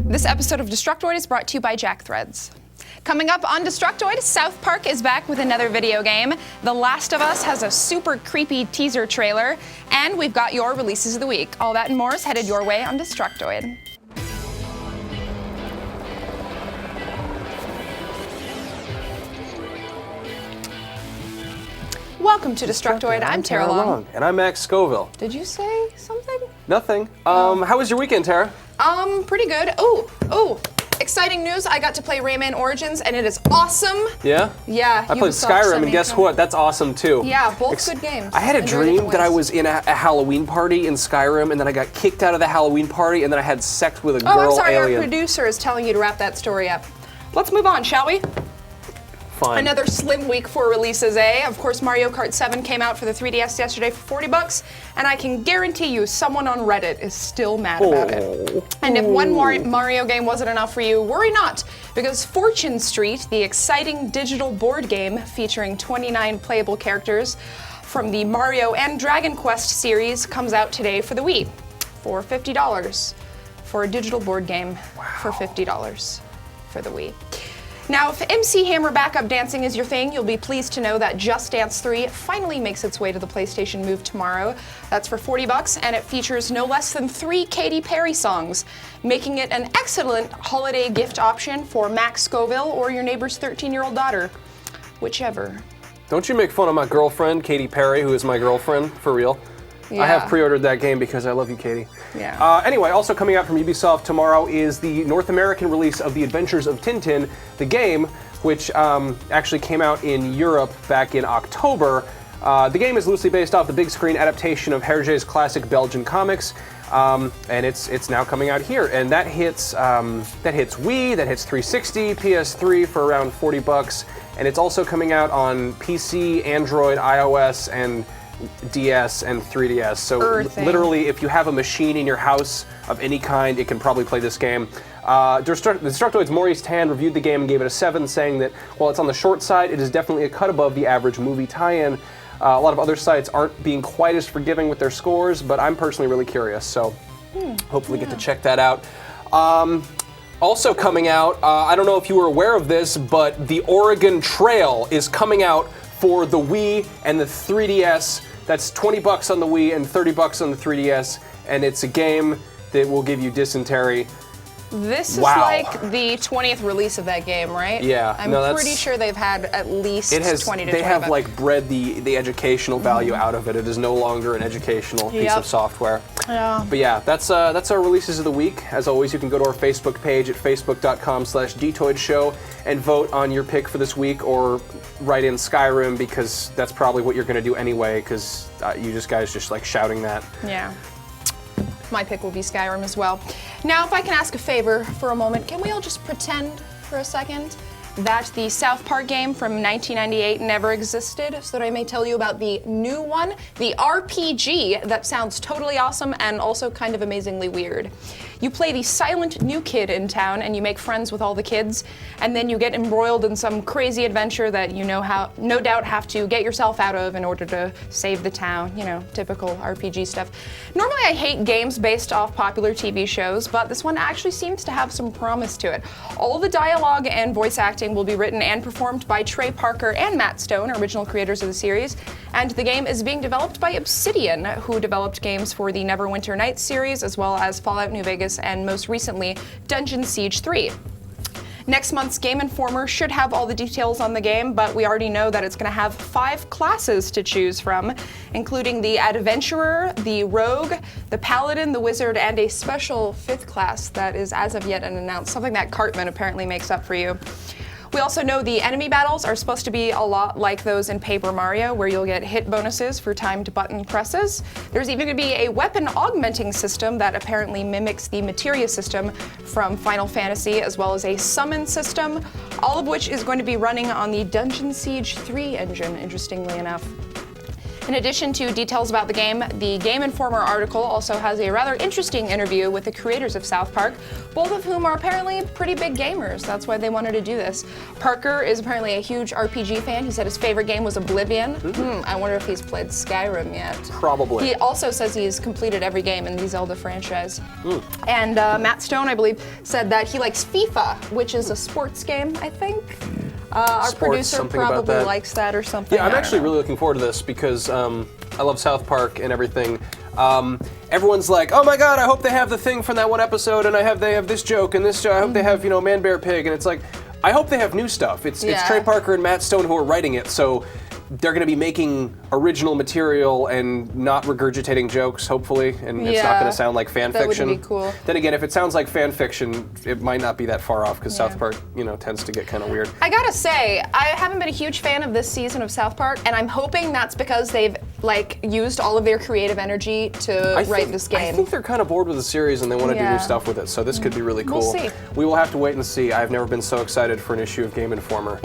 This episode of Destructoid is brought to you by Jack Threads. Coming up on Destructoid, South Park is back with another video game. The Last of Us has a super creepy teaser trailer, and we've got your releases of the week. All that and more is headed your way on Destructoid. Welcome to Destructoid. I'm Tara Long. And I'm Max Scoville. Did you say something? Nothing. How was your weekend, Tara? Pretty good. Oh, exciting news. I got to play Rayman Origins, and it is awesome. Yeah? Yeah. I played Skyrim, and guess what? That's awesome, too. Yeah, both good games. I had a dream that I was in a Halloween party in Skyrim, and then I got kicked out of the Halloween party, and then I had sex with a girl alien. I'm sorry, our producer is telling you to wrap that story up. Let's move on, shall we? Fine. Another slim week for releases, eh? Of course, Mario Kart 7 came out for the 3DS yesterday for $40, and I can guarantee you someone on Reddit is still mad about it. And if one Mario game wasn't enough for you, worry not, because Fortune Street, the exciting digital board game featuring 29 playable characters from the Mario and Dragon Quest series, comes out today for the Wii for $50 for a digital board game for $50 for the Wii. Now, if MC Hammer backup dancing is your thing, you'll be pleased to know that Just Dance 3 finally makes its way to the PlayStation Move tomorrow. That's for $40, and it features no less than 3 Katy Perry songs, making it an excellent holiday gift option for Max Scoville or your neighbor's 13-year-old daughter, whichever. Don't you make fun of my girlfriend, Katy Perry, who is my girlfriend, for real. Yeah. I have pre-ordered that game because I love you, Katie. Yeah. Anyway, also coming out from Ubisoft tomorrow is the North American release of The Adventures of Tintin, the game, which actually came out in Europe back in October. The game is loosely based off the big screen adaptation of Hergé's classic Belgian comics, and it's now coming out here. And that hits Wii, that hits 360, PS3 for around $40, and it's also coming out on PC, Android, iOS, and DS and 3DS. So literally, if you have a machine in your house of any kind, it can probably play this game. Destructoid's Maurice Tan reviewed the game and gave it a 7, saying that while it's on the short side, it is definitely a cut above the average movie tie-in. A lot of other sites aren't being quite as forgiving with their scores, but I'm personally really curious, so hopefully get to check that out. Also coming out, I don't know if you were aware of this, but the Oregon Trail is coming out for the Wii and the 3DS. That's $20 on the Wii and $30 on the 3DS, and it's a game that will give you dysentery. This is like the 20th release of that game, right? Yeah. I'm pretty sure they've had at least 20 to 25. They have like bred the educational value out of it. It is no longer an educational piece of software. Yeah. But yeah, that's our releases of the week. As always, you can go to our Facebook page at facebook.com/dtoidshow and vote on your pick for this week, or write in Skyrim, because that's probably what you're going to do anyway, because you guys just like shouting that. Yeah. My pick will be Skyrim as well. Now, if I can ask a favor for a moment, can we all just pretend for a second that the South Park game from 1998 never existed, so that I may tell you about the new one, the RPG that sounds totally awesome and also kind of amazingly weird. You play the silent new kid in town, and you make friends with all the kids, and then you get embroiled in some crazy adventure that you no doubt have to get yourself out of in order to save the town. You know, typical RPG stuff. Normally I hate games based off popular TV shows, but this one actually seems to have some promise to it. All the dialogue and voice acting will be written and performed by Trey Parker and Matt Stone, original creators of the series, and the game is being developed by Obsidian, who developed games for the Neverwinter Nights series, as well as Fallout New Vegas, and most recently, Dungeon Siege 3. Next month's Game Informer should have all the details on the game, but we already know that it's going to have 5 classes to choose from, including the Adventurer, the Rogue, the Paladin, the Wizard, and a special 5th class that is as of yet unannounced, something that Cartman apparently makes up for you. We also know the enemy battles are supposed to be a lot like those in Paper Mario, where you'll get hit bonuses for timed button presses. There's even going to be a weapon augmenting system that apparently mimics the materia system from Final Fantasy, as well as a summon system, all of which is going to be running on the Dungeon Siege 3 engine, interestingly enough. In addition to details about the Game Informer article also has a rather interesting interview with the creators of South Park, both of whom are apparently pretty big gamers. That's why they wanted to do this. Parker is apparently a huge RPG fan. He said his favorite game was Oblivion. I wonder if he's played Skyrim yet. Probably. He also says he's completed every game in the Zelda franchise. And Matt Stone, I believe, said that he likes FIFA, which is a sports game, I think. Our producer probably likes that or something. Yeah, I'm actually really looking forward to this because I love South Park and everything. Everyone's like, oh my god, I hope they have the thing from that one episode, and they have this joke and this joke. I hope they have, Man Bear Pig, and it's like, I hope they have new stuff. It's Trey Parker and Matt Stone who are writing it, so they're going to be making original material and not regurgitating jokes, hopefully, and it's not going to sound like fan fiction. That would be cool. Then again, if it sounds like fan fiction, it might not be that far off because South Park, tends to get kind of weird. I gotta say, I haven't been a huge fan of this season of South Park, and I'm hoping that's because they've used all of their creative energy to write this game. I think they're kind of bored with the series and they want to do new stuff with it, so this could be really cool. We'll see. We will have to wait and see. I've never been so excited for an issue of Game Informer.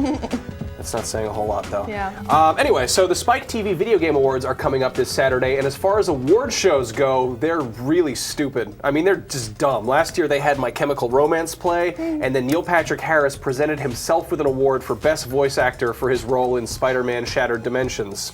That's not saying a whole lot, though. Yeah. Anyway, so the Spike TV Video Game Awards are coming up this Saturday, and as far as award shows go, they're really stupid. I mean, they're just dumb. Last year they had My Chemical Romance play, and then Neil Patrick Harris presented himself with an award for Best Voice Actor for his role in Spider-Man Shattered Dimensions.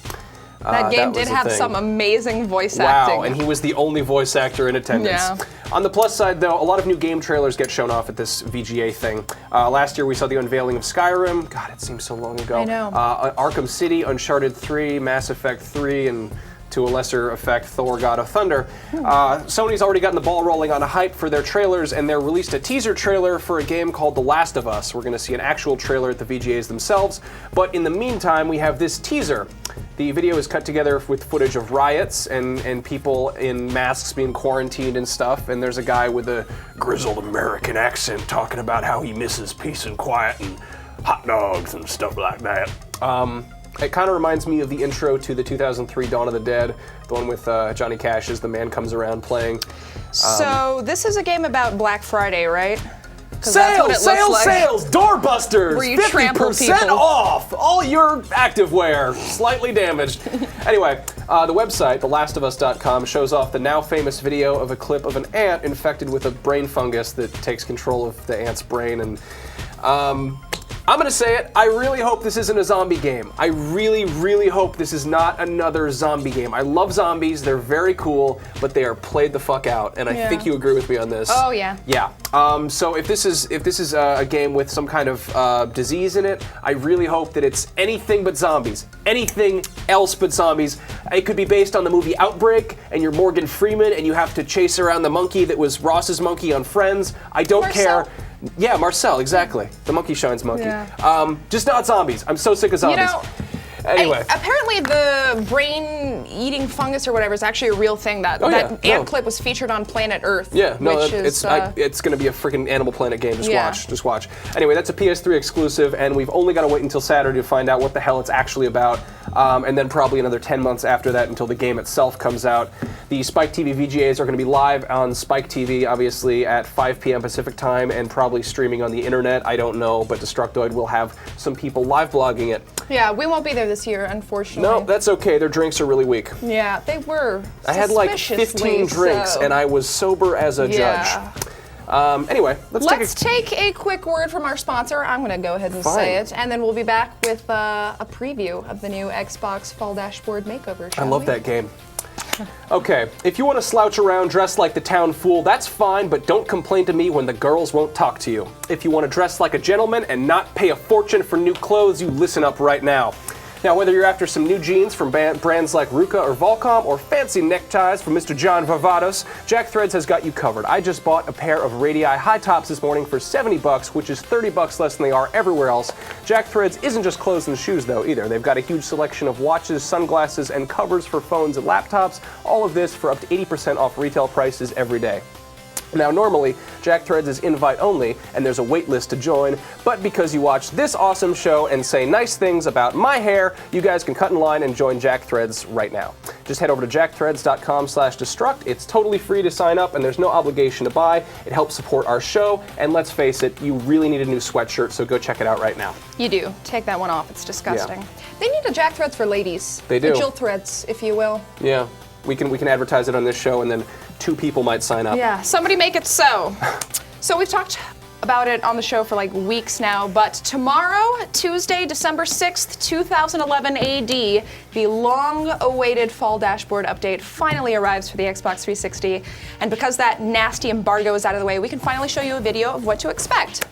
That game did have some amazing voice acting. Wow, and he was the only voice actor in attendance. Yeah. On the plus side, though, a lot of new game trailers get shown off at this VGA thing. Last year we saw the unveiling of Skyrim. God, it seems so long ago. I know. Arkham City, Uncharted 3, Mass Effect 3, and to a lesser effect, Thor: God of Thunder. Sony's already gotten the ball rolling on a hype for their trailers, and they released a teaser trailer for a game called The Last of Us. We're going to see an actual trailer at the VGAs themselves, but in the meantime, we have this teaser. The video is cut together with footage of riots and people in masks being quarantined and stuff, and there's a guy with a grizzled American accent talking about how he misses peace and quiet and hot dogs and stuff like that. It kind of reminds me of the intro to the 2003 Dawn of the Dead, the one with Johnny Cash as the man comes around playing. So this is a game about Black Friday, right? Sales! Doorbusters! Where you trample 50% people. off! All your activewear, slightly damaged. Anyway, the website, thelastofus.com, shows off the now famous video of a clip of an ant infected with a brain fungus that takes control of the ant's brain. And I'm gonna say it, I really hope this isn't a zombie game. I really, really hope this is not another zombie game. I love zombies, they're very cool, but they are played the fuck out, and I think you agree with me on this. Oh, yeah. Yeah. So if this is a game with some kind of disease in it, I really hope that it's anything but zombies. Anything else but zombies. It could be based on the movie Outbreak, and you're Morgan Freeman, and you have to chase around the monkey that was Ross's monkey on Friends. I don't care. Yeah, Marcel, exactly. The Monkey Shines monkey. Yeah. Just not zombies. I'm so sick of zombies. Anyway. Apparently the brain-eating fungus or whatever is actually a real thing. That ant clip was featured on Planet Earth. Yeah, no, it's going to be a freaking Animal Planet game. Just watch. Anyway, that's a PS3 exclusive, and we've only got to wait until Saturday to find out what the hell it's actually about, and then probably another 10 months after that until the game itself comes out. The Spike TV VGAs are going to be live on Spike TV, obviously, at 5 p.m. Pacific time, and probably streaming on the internet. I don't know, but Destructoid will have some people live blogging it. Yeah, we won't be there this year, unfortunately. No, that's okay. Their drinks are really weak. Yeah, they were. I had like 15 drinks, and I was sober as a judge. Anyway, let's take a quick word from our sponsor. I'm going to go ahead and say it, and then we'll be back with a preview of the new Xbox Fall Dashboard Makeover. I love that game. Okay, if you want to slouch around dressed like the town fool, that's fine, but don't complain to me when the girls won't talk to you. If you want to dress like a gentleman and not pay a fortune for new clothes, you listen up right now. Now, whether you're after some new jeans from brands like Ruka or Volcom, or fancy neckties from Mr. John Varvatos, Jack Threads has got you covered. I just bought a pair of Radii high tops this morning for $70, which is $30 less than they are everywhere else. Jack Threads isn't just clothes and shoes, though, either. They've got a huge selection of watches, sunglasses, and covers for phones and laptops. All of this for up to 80% off retail prices every day. Now, normally, Jack Threads is invite only, and there's a wait list to join, but because you watch this awesome show and say nice things about my hair, you guys can cut in line and join Jack Threads right now. Just head over to jackthreads.com/destruct. It's totally free to sign up, and there's no obligation to buy. It helps support our show, and let's face it, you really need a new sweatshirt, so go check it out right now. You do. Take that one off. It's disgusting. Yeah. They need a Jack Threads for ladies. They do. The Jill Threads, if you will. Yeah, we can advertise it on this show, and then 2 people might sign up. Yeah, somebody make it so. So we've talked about it on the show for like weeks now, but tomorrow, Tuesday, December 6th, 2011 AD, the long-awaited fall dashboard update finally arrives for the Xbox 360. And because that nasty embargo is out of the way, we can finally show you a video of what to expect.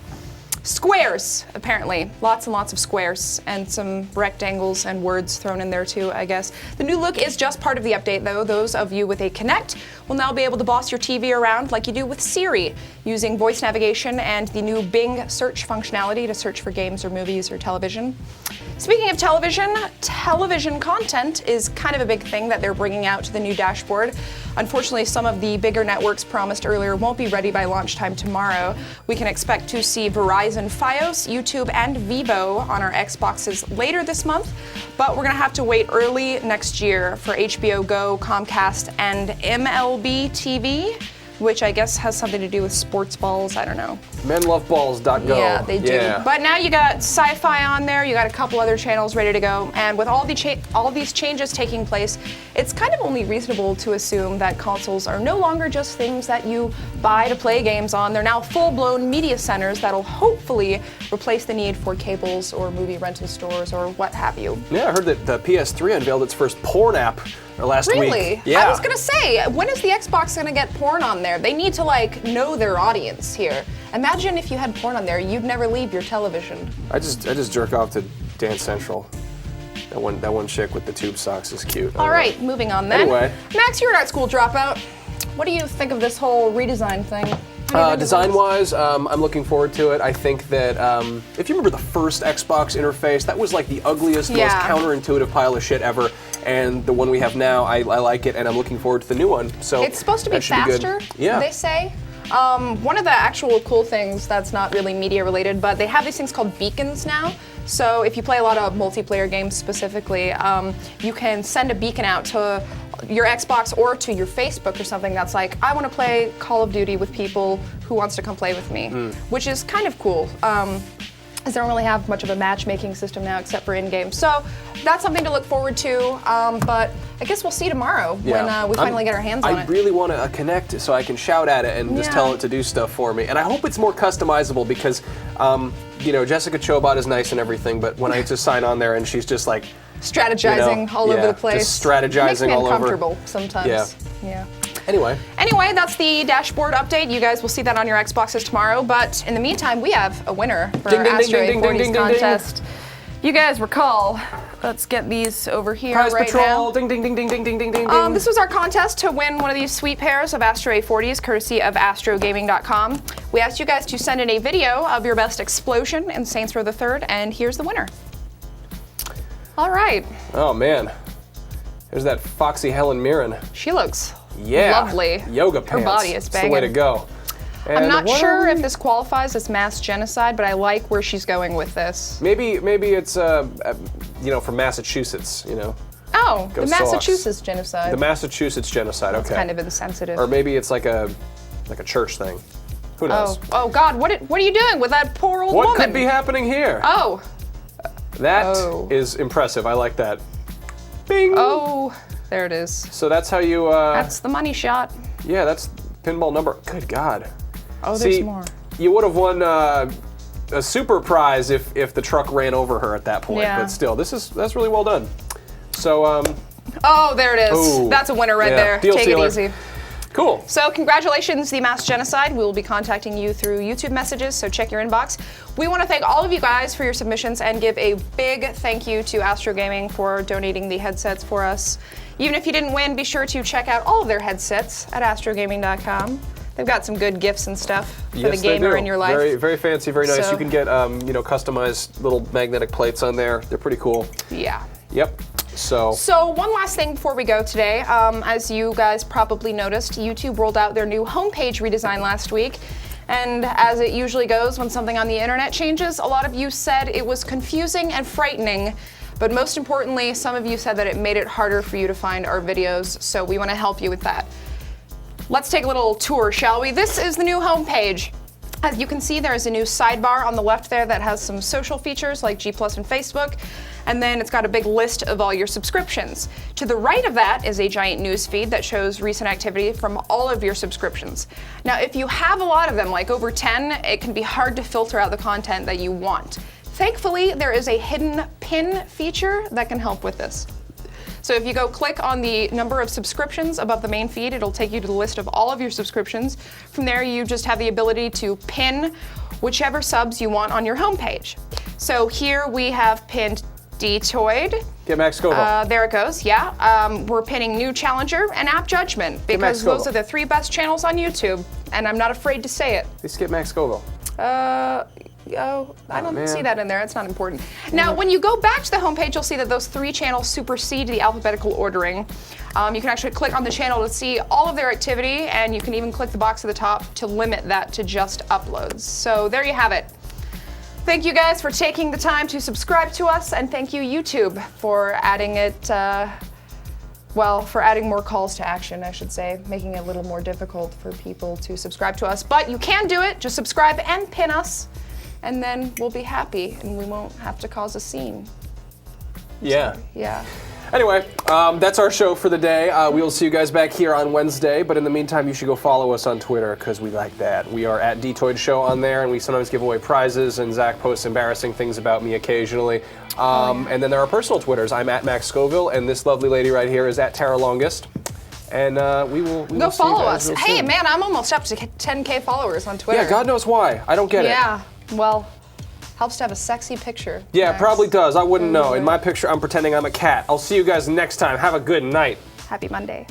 Squares, apparently. Lots and lots of squares, and some rectangles and words thrown in there too, I guess. The new look is just part of the update, though. Those of you with a Kinect will now be able to boss your TV around like you do with Siri, using voice navigation and the new Bing search functionality to search for games or movies or television. Speaking of television content is kind of a big thing that they're bringing out to the new dashboard. Unfortunately, some of the bigger networks promised earlier won't be ready by launch time tomorrow. We can expect to see Verizon Fios, YouTube, and Vivo on our Xboxes later this month, but we're gonna have to wait early next year for HBO Go, Comcast, and MLB TV, which I guess has something to do with sports balls, I don't know. Menloveballs.go. Yeah, they do. Yeah. But now you got Sci-Fi on there, you got a couple other channels ready to go, and with all these changes taking place, it's kind of only reasonable to assume that consoles are no longer just things that you buy to play games on. They're now full-blown media centers that'll hopefully replace the need for cables or movie rental stores or what have you. Yeah, I heard that the PS3 unveiled its first porn app last week. Really? Yeah. I was gonna say, when is the Xbox gonna get porn on there? They need to like know their audience here. Imagine if you had porn on there, you'd never leave your television. I just jerk off to Dance Central. That one chick with the tube socks is cute. All right, moving on then. Anyway. Max, you're an art school dropout. What do you think of this whole redesign thing? Design-wise, I'm looking forward to it. I think that if you remember the first Xbox interface, that was like the ugliest, most counterintuitive pile of shit ever. And the one we have now, I like it, and I'm looking forward to the new one. So it's supposed to be faster, they say. One of the actual cool things that's not really media related, but they have these things called beacons now. So if you play a lot of multiplayer games specifically, you can send a beacon out to your Xbox or to your Facebook or something that's like, I want to play Call of Duty with people who wants to come play with me, which is kind of cool. As they don't really have much of a matchmaking system now except for in-game. So that's something to look forward to, but I guess we'll see tomorrow when we finally get our hands on it. I really want to connect so I can shout at it and just tell it to do stuff for me. And I hope it's more customizable because, you know, Jessica Chobot is nice and everything, but when I just sign on there and she's just like, strategizing all over the place. Just strategizing makes me all over. uncomfortable sometimes. Yeah. Anyway, that's the dashboard update. You guys will see that on your Xboxes tomorrow. But in the meantime, we have a winner for our Astro A40 contest. You guys recall. Let's get these over here Prize right Patrol. now. Ding, ding, ding, ding, ding, ding, ding, ding. This was our contest to win one of these sweet pairs of Astro A40s, courtesy of astrogaming.com. We asked you guys to send in a video of your best explosion in Saints Row the Third, and here's the winner. All right. Oh man, there's that foxy Helen Mirren. She looks lovely. Yoga pants. Her body is banging. It's the way to go. And I'm not sure if this qualifies as mass genocide, but I like where she's going with this. Maybe it's you know, from Massachusetts, you know. Oh, Go the Sox. Massachusetts genocide. The Massachusetts genocide. That's okay. kind of insensitive. Or maybe it's like a church thing. Who knows? Oh God! What are you doing with that poor old woman? What could be happening here? Oh. That is impressive. I like that. Bing. Oh, there it is. So that's how you. That's the money shot. Yeah, that's pinball number. Good God. Oh, there's more. You would have won a super prize if the truck ran over her at that point. Yeah. But still, that's really well done. So. Oh, there it is. Ooh, that's a winner right there. Deal Take sealer. it easy. Cool. So congratulations, the mass genocide. We will be contacting you through YouTube messages, so check your inbox. We want to thank all of you guys for your submissions and give a big thank you to Astro Gaming for donating the headsets for us. Even if you didn't win, be sure to check out all of their headsets at astrogaming.com. They've got some good gifts and stuff for the gamer in your life. Very, very fancy, very nice. So, you can get, you know, customized little magnetic plates on there. They're pretty cool. Yeah. Yep. So one last thing before we go today. As you guys probably noticed, YouTube rolled out their new homepage redesign last week. And as it usually goes when something on the internet changes, a lot of you said it was confusing and frightening. But most importantly, some of you said that it made it harder for you to find our videos. So we want to help you with that. Let's take a little tour, shall we? This is the new homepage. As you can see, there is a new sidebar on the left there that has some social features like G+ and Facebook, and then it's got a big list of all your subscriptions. To the right of that is a giant news feed that shows recent activity from all of your subscriptions. Now, if you have a lot of them, like over 10, it can be hard to filter out the content that you want. Thankfully, there is a hidden pin feature that can help with this. So if you go click on the number of subscriptions above the main feed, it'll take you to the list of all of your subscriptions. From there, you just have the ability to pin whichever subs you want on your homepage. So here we have pinned Destructoid. Get Max Scoville. There it goes, yeah. We're pinning New Challenger and App Judgment because those are the 3 best channels on YouTube, and I'm not afraid to say it. Let's get Max Scoville. I don't see that in there. It's not important. Now, when you go back to the homepage, you'll see that those 3 channels supersede the alphabetical ordering. You can actually click on the channel to see all of their activity, and you can even click the box at the top to limit that to just uploads. So there you have it. Thank you guys for taking the time to subscribe to us, and thank you, YouTube, for adding it, for adding more calls to action, I should say, making it a little more difficult for people to subscribe to us. But you can do it. Just subscribe and pin us, and then we'll be happy, and we won't have to cause a scene. Yeah. So, yeah. Anyway, that's our show for the day. We will see you guys back here on Wednesday, but in the meantime, you should go follow us on Twitter, because we like that. We are at Destructoid Show on there, and we sometimes give away prizes, and Zach posts embarrassing things about me occasionally. And then there are personal Twitters. I'm at Max Scoville, and this lovely lady right here is at Tara Longest. And we will go follow us. Hey, soon. man, I'm almost up to 10K followers on Twitter. Yeah, God knows why. I don't get it. Yeah, well, helps to have a sexy picture. Yeah, Max. probably does. I wouldn't know. In my picture, I'm pretending I'm a cat. I'll see you guys next time. Have a good night. Happy Monday.